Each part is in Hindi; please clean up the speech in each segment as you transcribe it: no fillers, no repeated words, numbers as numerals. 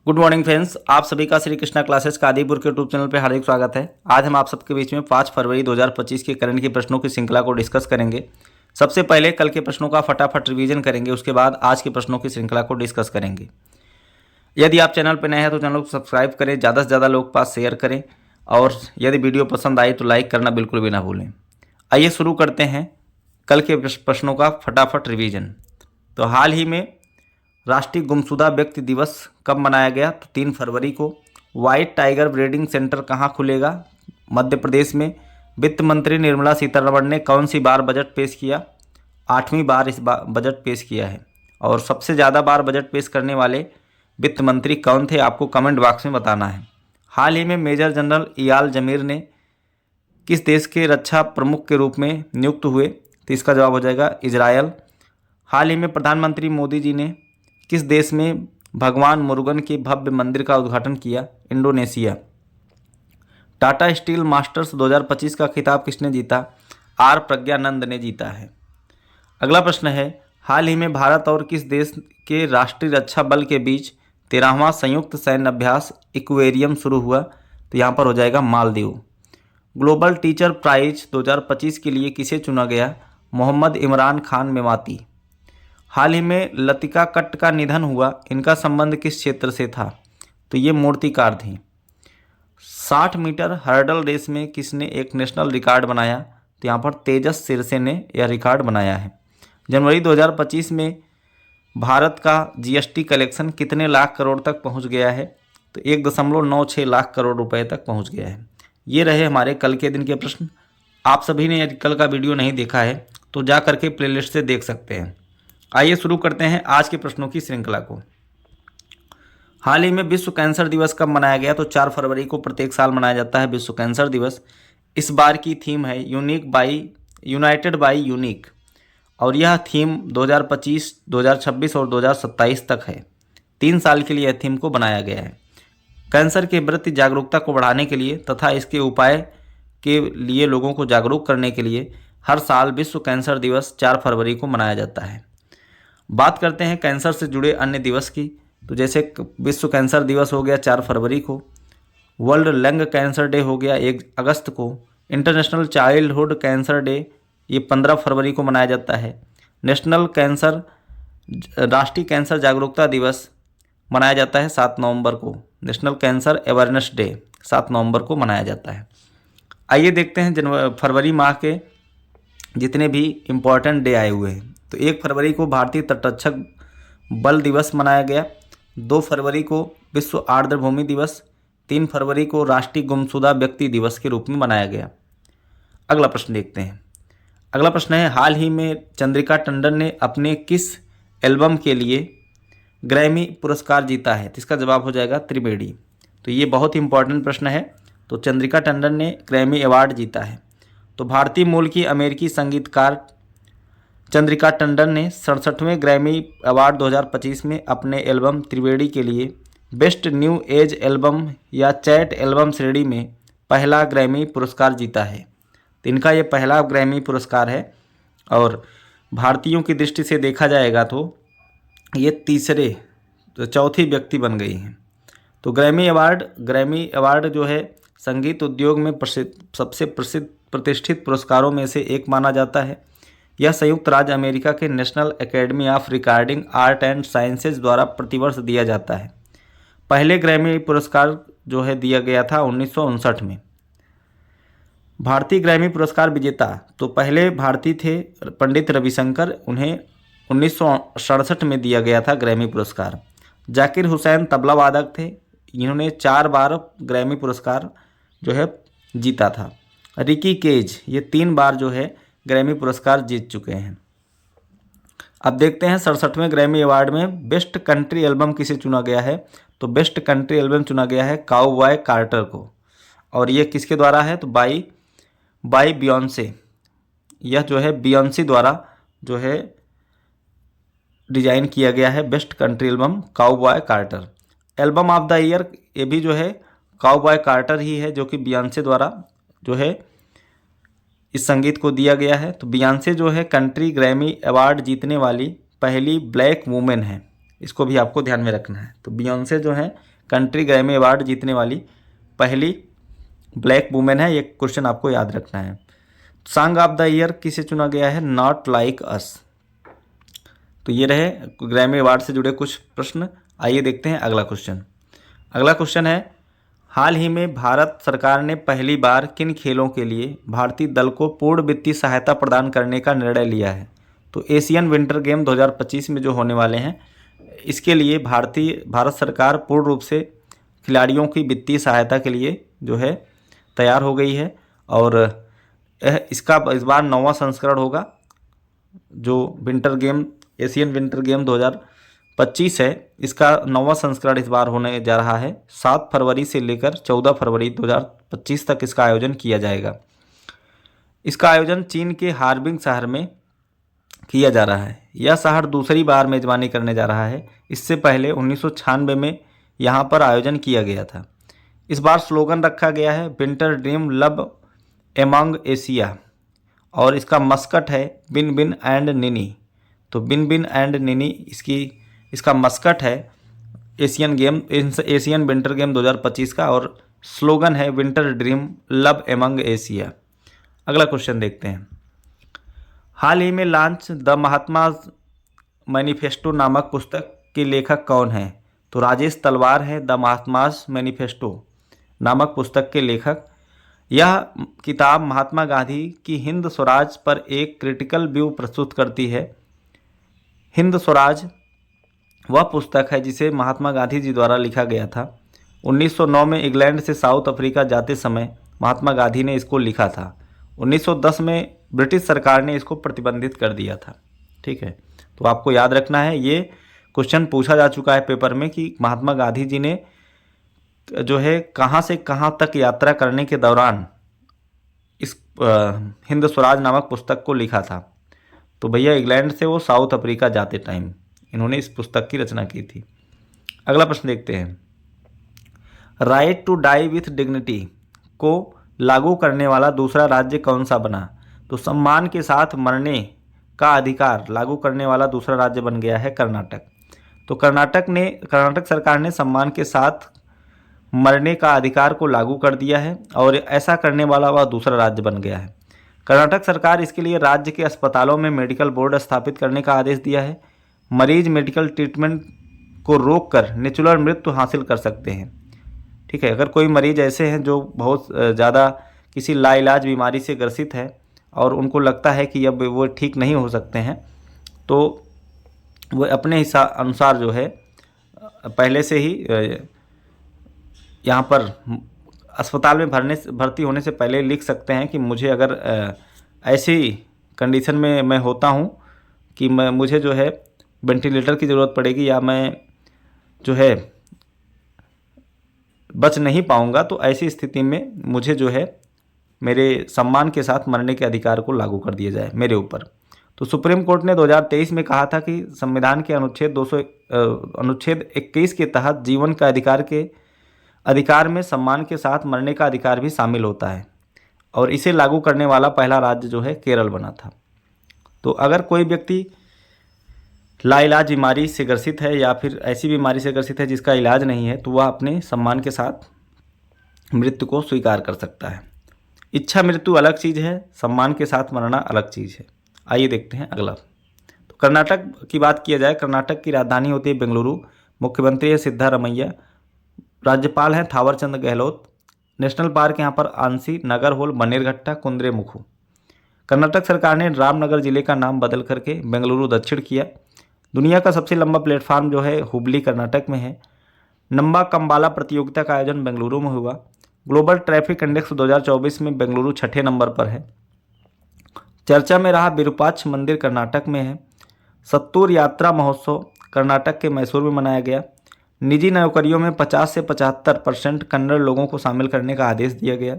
गुड मॉर्निंग फ्रेंड्स, आप सभी का श्री कृष्णा क्लासेस का आदिपुर के यूट्यूब चैनल पर हार्दिक स्वागत है। आज हम आप सबके बीच में 5 फरवरी 2025 के करंट के प्रश्नों की श्रृंखला को डिस्कस करेंगे। सबसे पहले कल के प्रश्नों का फटाफट रिवीजन करेंगे, उसके बाद आज के प्रश्नों की श्रृंखला को डिस्कस करेंगे। यदि आप चैनल पर नए हैं तो चैनल को सब्सक्राइब करें, ज़्यादा से ज़्यादा लोग के पास शेयर करें और यदि वीडियो पसंद आई तो लाइक करना बिल्कुल भी ना भूलें। आइए शुरू करते हैं कल के प्रश्नों का फटाफट रिवीजन। तो हाल ही में राष्ट्रीय गुमशुदा व्यक्ति दिवस कब मनाया गया? तो 3 फरवरी को। व्हाइट टाइगर ब्रीडिंग सेंटर कहाँ खुलेगा? मध्य प्रदेश में। वित्त मंत्री निर्मला सीतारमण ने कौन सी बार बजट पेश किया? 8वीं बार इस बार बजट पेश किया है। और सबसे ज़्यादा बार बजट पेश करने वाले वित्त मंत्री कौन थे? आपको कमेंट बॉक्स में बताना है। हाल ही में मेजर जनरल इयाल जमीर ने किस देश के रक्षा प्रमुख के रूप में नियुक्त हुए? तो इसका जवाब हो जाएगा इजरायल। हाल ही में प्रधानमंत्री मोदी जी ने किस देश में भगवान मुरुगन के भव्य मंदिर का उद्घाटन किया? इंडोनेशिया। टाटा स्टील मास्टर्स 2025 का खिताब किसने जीता? आर प्रज्ञानंद ने जीता है। अगला प्रश्न है, हाल ही में भारत और किस देश के राष्ट्रीय रक्षा बल के बीच 13वां संयुक्त सैन्य अभ्यास इक्वेरियम शुरू हुआ? तो यहाँ पर हो जाएगा मालदीव। ग्लोबल टीचर प्राइज 2025 के लिए किसे चुना गया? मोहम्मद इमरान खान मेवाती। हाल ही में लतिका कट्ट का निधन हुआ, इनका संबंध किस क्षेत्र से था? तो ये मूर्तिकार थी। 60 मीटर हर्डल रेस में किसने एक नेशनल रिकॉर्ड बनाया? तो यहाँ पर तेजस सिरसे ने यह रिकॉर्ड बनाया है। जनवरी 2025 में भारत का जीएसटी कलेक्शन कितने लाख करोड़ तक पहुँच गया है? तो 1.96 लाख करोड़ रुपए तक पहुँच गया है। ये रहे हमारे कल के दिन के प्रश्न। आप सभी ने यदि कल का वीडियो नहीं देखा है तो जा करके प्लेलिस्ट से देख सकते हैं। आइए शुरू करते हैं आज के प्रश्नों की श्रृंखला को। हाल ही में विश्व कैंसर दिवस कब मनाया गया? तो 4 फरवरी को प्रत्येक साल मनाया जाता है विश्व कैंसर दिवस। इस बार की थीम है यूनाइटेड बाई यूनिक और यह थीम 2025, 2026 और 2027 तक है। 3 साल के लिए यह थीम को बनाया गया है। कैंसर के प्रति जागरूकता को बढ़ाने के लिए तथा इसके उपाय के लिए लोगों को जागरूक करने के लिए हर साल विश्व कैंसर दिवस 4 फरवरी को मनाया जाता है। बात करते हैं कैंसर से जुड़े अन्य दिवस की। तो जैसे विश्व कैंसर दिवस हो गया 4 फरवरी को, वर्ल्ड लंग कैंसर डे हो गया 1 अगस्त को, इंटरनेशनल चाइल्डहुड कैंसर डे ये 15 फरवरी को मनाया जाता है। राष्ट्रीय कैंसर जागरूकता दिवस मनाया जाता है 7 नवंबर को। नेशनल कैंसर अवेयरनेस डे 7 नवंबर को मनाया जाता है। आइए देखते हैं फरवरी माह के जितने भी इम्पोर्टेंट डे आए हुए हैं। तो 1 फरवरी को भारतीय तटरक्षक बल दिवस मनाया गया। 2 फरवरी को विश्व आर्द्रभूमि दिवस। 3 फरवरी को राष्ट्रीय गुमशुदा व्यक्ति दिवस के रूप में मनाया गया। अगला प्रश्न देखते हैं। अगला प्रश्न है, हाल ही में चंद्रिका टंडन ने अपने किस एल्बम के लिए ग्रैमी पुरस्कार जीता है? तो इसका जवाब हो जाएगा त्रिवेणी। तो ये बहुत ही इंपॉर्टेंट प्रश्न है। तो चंद्रिका टंडन ने ग्रैमी अवार्ड जीता है। तो भारतीय मूल की अमेरिकी संगीतकार चंद्रिका टंडन ने 67वें ग्रैमी अवार्ड 2025 में अपने एल्बम त्रिवेणी के लिए बेस्ट न्यू एज एल्बम या चैट एल्बम श्रेणी में पहला ग्रैमी पुरस्कार जीता है। तो इनका ये पहला ग्रैमी पुरस्कार है और भारतीयों की दृष्टि से देखा जाएगा तो ये चौथी व्यक्ति बन गई हैं। तो ग्रैमी अवार्ड जो है संगीत उद्योग में सबसे प्रतिष्ठित पुरस्कारों में से एक माना जाता है। यह संयुक्त राज्य अमेरिका के national academy of recording art and sciences द्वारा प्रतिवर्ष दिया जाता है। पहले ग्रैमी पुरस्कार जो है दिया गया था 1959 में। भारतीय ग्रैमी पुरस्कार विजेता तो पहले भारतीय थे पंडित रविशंकर, उन्हें 1967 में दिया गया था ग्रैमी पुरस्कार। जाकिर हुसैन तबला वादक थे, इन्होंने 4 बार ग्रैमी पुरस्कार जो है जीता था। रिकी केज ये 3 बार जो है ग्रैमी पुरस्कार जीत चुके हैं। अब देखते हैं 67वें ग्रैमी अवार्ड में बेस्ट कंट्री एल्बम किसे चुना गया है? तो बेस्ट कंट्री एल्बम चुना गया है काउबॉय कार्टर को और ये किसके द्वारा है? तो बाई बियॉन्से। यह जो है बियॉन्से द्वारा जो है डिजाइन किया गया है best country album Cowboy Carter. Album of the year ये भी जो है काउबॉय कार्टर ही है जो कि बियॉन्से द्वारा जो है इस संगीत को दिया गया है। तो बियॉन्से जो है कंट्री ग्रैमी अवार्ड जीतने वाली पहली ब्लैक वुमेन है। इसको भी आपको ध्यान में रखना है। तो बियॉन्से जो है कंट्री ग्रैमी अवार्ड जीतने वाली पहली ब्लैक वुमेन है, ये क्वेश्चन आपको याद रखना है। सॉन्ग ऑफ द ईयर किसे चुना गया है? Not like us. तो ये रहे ग्रैमी अवार्ड से जुड़े कुछ प्रश्न। आइए देखते हैं अगला क्वेश्चन। अगला क्वेश्चन है, हाल ही में भारत सरकार ने पहली बार किन खेलों के लिए भारतीय दल को पूर्ण वित्तीय सहायता प्रदान करने का निर्णय लिया है? तो एशियन विंटर गेम 2025 में जो होने वाले हैं, इसके लिए भारत सरकार पूर्ण रूप से खिलाड़ियों की वित्तीय सहायता के लिए जो है तैयार हो गई है। और इसका इस बार 9वां संस्करण होगा। जो winter game Asian winter game 2025 है, इसका 9वां संस्करण इस बार होने जा रहा है। 7 फरवरी से लेकर 14 फरवरी 2025 तक इसका आयोजन किया जाएगा। इसका आयोजन चीन के हार्बिंग शहर में किया जा रहा है। यह शहर दूसरी बार मेजबानी करने जा रहा है। इससे पहले 1996 में यहाँ पर आयोजन किया गया था। इस बार स्लोगन रखा गया है winter dream love among Asia, और इसका मस्कट है बिन बिन एंड निनी। तो बिन बिन एंड निनी इसका मस्कट है एशियन विंटर गेम 2025 का, और स्लोगन है winter dream love among Asia. अगला क्वेश्चन देखते हैं। हाल ही में लॉन्च द महात्मा मैनिफेस्टो नामक पुस्तक के लेखक कौन हैं? तो राजेश तलवार है द महात्मास मैनिफेस्टो नामक पुस्तक के लेखक। यह किताब महात्मा गांधी की हिंद स्वराज पर एक क्रिटिकल व्यू प्रस्तुत करती है। हिंद स्वराज वह पुस्तक है जिसे महात्मा गांधी जी द्वारा लिखा गया था। 1909 में इंग्लैंड से साउथ अफ्रीका जाते समय महात्मा गांधी ने इसको लिखा था। 1910 में ब्रिटिश सरकार ने इसको प्रतिबंधित कर दिया था। ठीक है, तो आपको याद रखना है, ये क्वेश्चन पूछा जा चुका है पेपर में कि महात्मा गांधी जी ने जो है कहाँ से कहाँ तक यात्रा करने के दौरान इस हिंद स्वराज नामक पुस्तक को लिखा था। तो भैया इंग्लैंड से वो साउथ अफ्रीका जाते टाइम इन्होंने इस पुस्तक की रचना की थी। अगला प्रश्न देखते हैं। Right to die with dignity को लागू करने वाला दूसरा राज्य कौन सा बना? तो सम्मान के साथ मरने का अधिकार लागू करने वाला दूसरा राज्य बन गया है कर्नाटक। तो कर्नाटक सरकार ने सम्मान के साथ मरने का अधिकार को लागू कर दिया है, और ऐसा करने वाला वह दूसरा राज्य बन गया है। कर्नाटक सरकार इसके लिए राज्य के अस्पतालों में मेडिकल बोर्ड स्थापित करने का आदेश दिया है। मरीज मेडिकल ट्रीटमेंट को रोककर नेचुरल मृत्यु हासिल कर सकते हैं। ठीक है, अगर कोई मरीज ऐसे हैं जो बहुत ज़्यादा किसी लाइलाज बीमारी से ग्रसित है और उनको लगता है कि अब वो ठीक नहीं हो सकते हैं, तो वो अपने अनुसार जो है पहले से ही यहाँ पर अस्पताल में भर्ती होने से पहले लिख सकते हैं कि मुझे अगर ऐसी कंडीशन में मैं होता हूँ कि मुझे जो है वेंटिलेटर की ज़रूरत पड़ेगी या मैं जो है बच नहीं पाऊँगा, तो ऐसी स्थिति में मुझे जो है मेरे सम्मान के साथ मरने के अधिकार को लागू कर दिया जाए मेरे ऊपर। तो सुप्रीम कोर्ट ने 2023 में कहा था कि संविधान के अनुच्छेद 21 के तहत जीवन का अधिकार में सम्मान के साथ मरने का अधिकार भी शामिल होता है, और इसे लागू करने वाला पहला राज्य जो है केरल बना था। तो अगर कोई व्यक्ति लाइलाज बीमारी से ग्रसित है या फिर ऐसी बीमारी से ग्रसित है जिसका इलाज नहीं है, तो वह अपने सम्मान के साथ मृत्यु को स्वीकार कर सकता है। इच्छा मृत्यु अलग चीज़ है, सम्मान के साथ मरना अलग चीज़ है। आइए देखते हैं अगला। तो कर्नाटक की बात किया जाए, कर्नाटक की राजधानी होती है बेंगलुरु, मुख्यमंत्री है सिद्धारमैया, राज्यपाल हैं थावरचंद गहलोत, नेशनल पार्क यहाँ पर आंसी, नगर होल, बनेरघट्टा, कुंद्रेमुखु। कर्नाटक सरकार ने रामनगर जिले का नाम बदल करके बेंगलुरु दक्षिण किया। दुनिया का सबसे लंबा प्लेटफार्म जो है हुबली कर्नाटक में है। नंबा कंबाला प्रतियोगिता का आयोजन बेंगलुरु में हुआ। ग्लोबल ट्रैफिक इंडेक्स 2024 में बेंगलुरु 6ठे नंबर पर है। चर्चा में रहा विरूपाक्ष मंदिर कर्नाटक में है। सत्तूर यात्रा महोत्सव कर्नाटक के मैसूर में मनाया गया। निजी नौकरियों में 50 से 75% कन्नड़ लोगों को शामिल करने का आदेश दिया गया।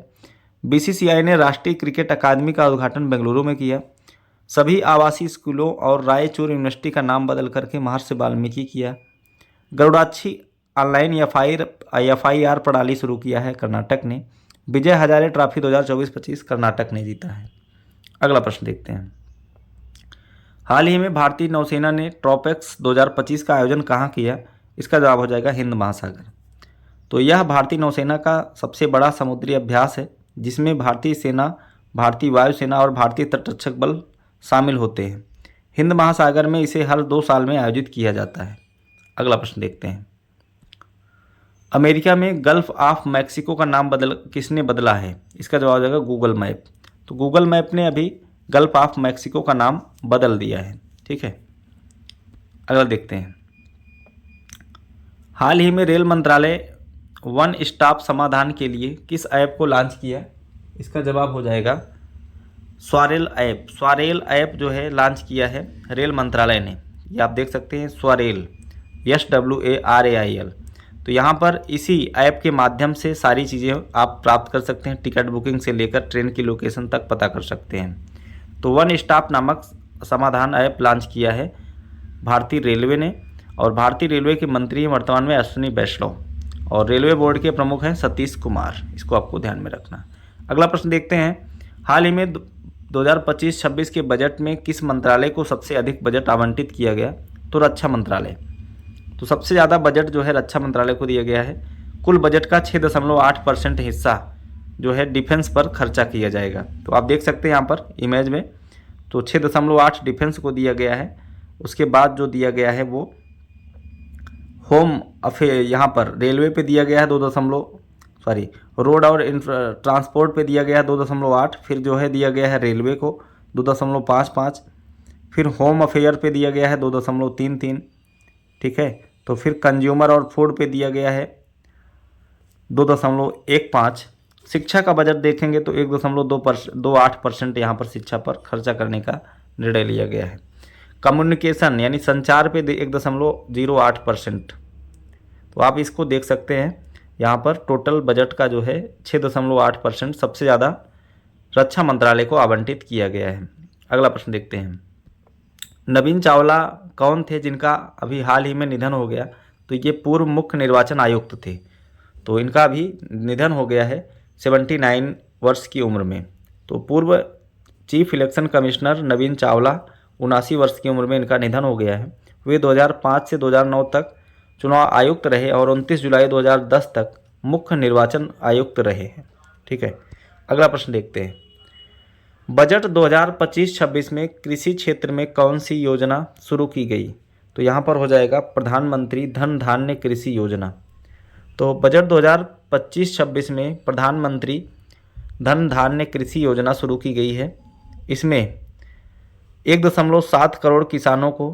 बीसीसीआई ने राष्ट्रीय क्रिकेट अकादमी का उद्घाटन बेंगलुरु में किया। सभी आवासीय स्कूलों और रायचूर यूनिवर्सिटी का नाम बदल करके महर्षि वाल्मीकि किया। गरुड़ाक्षी ऑनलाइन एफआईआर प्रणाली शुरू किया है कर्नाटक ने। विजय हजारे ट्रॉफी 2024-25 कर्नाटक ने जीता है। अगला प्रश्न देखते हैं। हाल ही में भारतीय नौसेना ने ट्रॉपेक्स 2025 का आयोजन कहाँ किया? इसका जवाब हो जाएगा हिंद महासागर। तो यह भारतीय नौसेना का सबसे बड़ा समुद्री अभ्यास है जिसमें भारतीय सेना, भारतीय वायुसेना और भारतीय तटरक्षक बल शामिल होते हैं। हिंद महासागर में इसे हर 2 साल में आयोजित किया जाता है। अगला प्रश्न देखते हैं। अमेरिका में गल्फ ऑफ मैक्सिको का नाम किसने बदला है? इसका जवाब हो जाएगा गूगल मैप। तो गूगल मैप ने अभी गल्फ ऑफ मैक्सिको का नाम बदल दिया है। ठीक है, अगला देखते हैं। हाल ही में रेल मंत्रालय वन स्टॉप समाधान के लिए किस ऐप को लॉन्च किया? इसका जवाब हो जाएगा स्वारेल ऐप। स्वारेल ऐप जो है लॉन्च किया है रेल मंत्रालय ने। ये आप देख सकते हैं स्वारेल, SWARAIL। तो यहाँ पर इसी ऐप के माध्यम से सारी चीज़ें आप प्राप्त कर सकते हैं। टिकट बुकिंग से लेकर ट्रेन की लोकेशन तक पता कर सकते हैं। तो वन स्टॉप नामक समाधान ऐप लॉन्च किया है भारतीय रेलवे ने, और भारतीय रेलवे के मंत्री हैं वर्तमान में अश्विनी वैष्णव, और रेलवे बोर्ड के प्रमुख हैं सतीश कुमार। इसको आपको ध्यान में रखना। अगला प्रश्न देखते हैं। हाल ही में 2025-26 के बजट में किस मंत्रालय को सबसे अधिक बजट आवंटित किया गया? तो रक्षा मंत्रालय। तो सबसे ज़्यादा बजट जो है रक्षा मंत्रालय को दिया गया है। कुल बजट का 6.8% हिस्सा जो है डिफेंस पर खर्चा किया जाएगा। तो आप देख सकते हैं यहाँ पर इमेज में, तो 6.8 डिफेंस को दिया गया है। उसके बाद जो दिया गया है वो होम अफेयर, यहाँ पर रेलवे पे दिया गया है रोड और ट्रांसपोर्ट पे दिया गया है 2.8, फिर जो है दिया गया है रेलवे को 2.55, फिर होम अफेयर पे दिया गया है 2.33। ठीक है, तो फिर कंज्यूमर और फूड पे दिया गया है 2.15। शिक्षा का बजट देखेंगे तो 1.28% यहाँ पर शिक्षा पर खर्चा करने का निर्णय लिया गया है। कम्युनिकेशन यानी संचार पे 1.08%। तो आप इसको देख सकते हैं यहाँ पर टोटल बजट का जो है 6.8% सबसे ज़्यादा रक्षा मंत्रालय को आवंटित किया गया है। अगला प्रश्न देखते हैं। नवीन चावला कौन थे जिनका अभी हाल ही में निधन हो गया? तो ये पूर्व मुख्य निर्वाचन आयुक्त थे, तो इनका भी निधन हो गया है 79 वर्ष की उम्र में। तो पूर्व चीफ इलेक्शन कमिश्नर नवीन चावला 79 वर्ष की उम्र में इनका निधन हो गया है। वे 2005 से 2009 तक चुनाव आयुक्त रहे और 29 जुलाई 2010 तक मुख्य निर्वाचन आयुक्त रहे हैं। ठीक है, अगला प्रश्न देखते हैं। बजट 2025-26 में कृषि क्षेत्र में कौन सी योजना शुरू की गई? तो यहाँ पर हो जाएगा प्रधानमंत्री धन धान्य कृषि योजना। तो बजट 2025-26 में प्रधानमंत्री धन धान्य कृषि योजना शुरू की गई है। इसमें 1.7 करोड़ किसानों को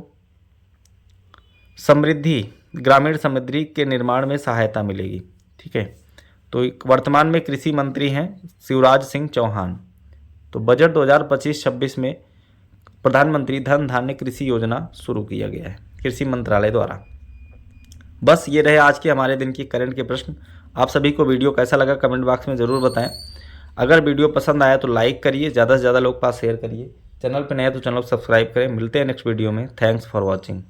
ग्रामीण समृद्धि के निर्माण में सहायता मिलेगी। ठीक है, तो वर्तमान में कृषि मंत्री हैं शिवराज सिंह चौहान। तो बजट 2025-26 में प्रधानमंत्री धन धान्य कृषि योजना शुरू किया गया है कृषि मंत्रालय द्वारा। बस ये रहे आज के हमारे दिन की करंट के प्रश्न। आप सभी को वीडियो कैसा लगा कमेंट बॉक्स में ज़रूर बताएं। अगर वीडियो पसंद आया तो लाइक करिए, ज़्यादा से ज़्यादा लोग पास शेयर करिए। चैनल पर नए तो चैनल को सब्सक्राइब करें। मिलते हैं नेक्स्ट वीडियो में। Thanks for watching.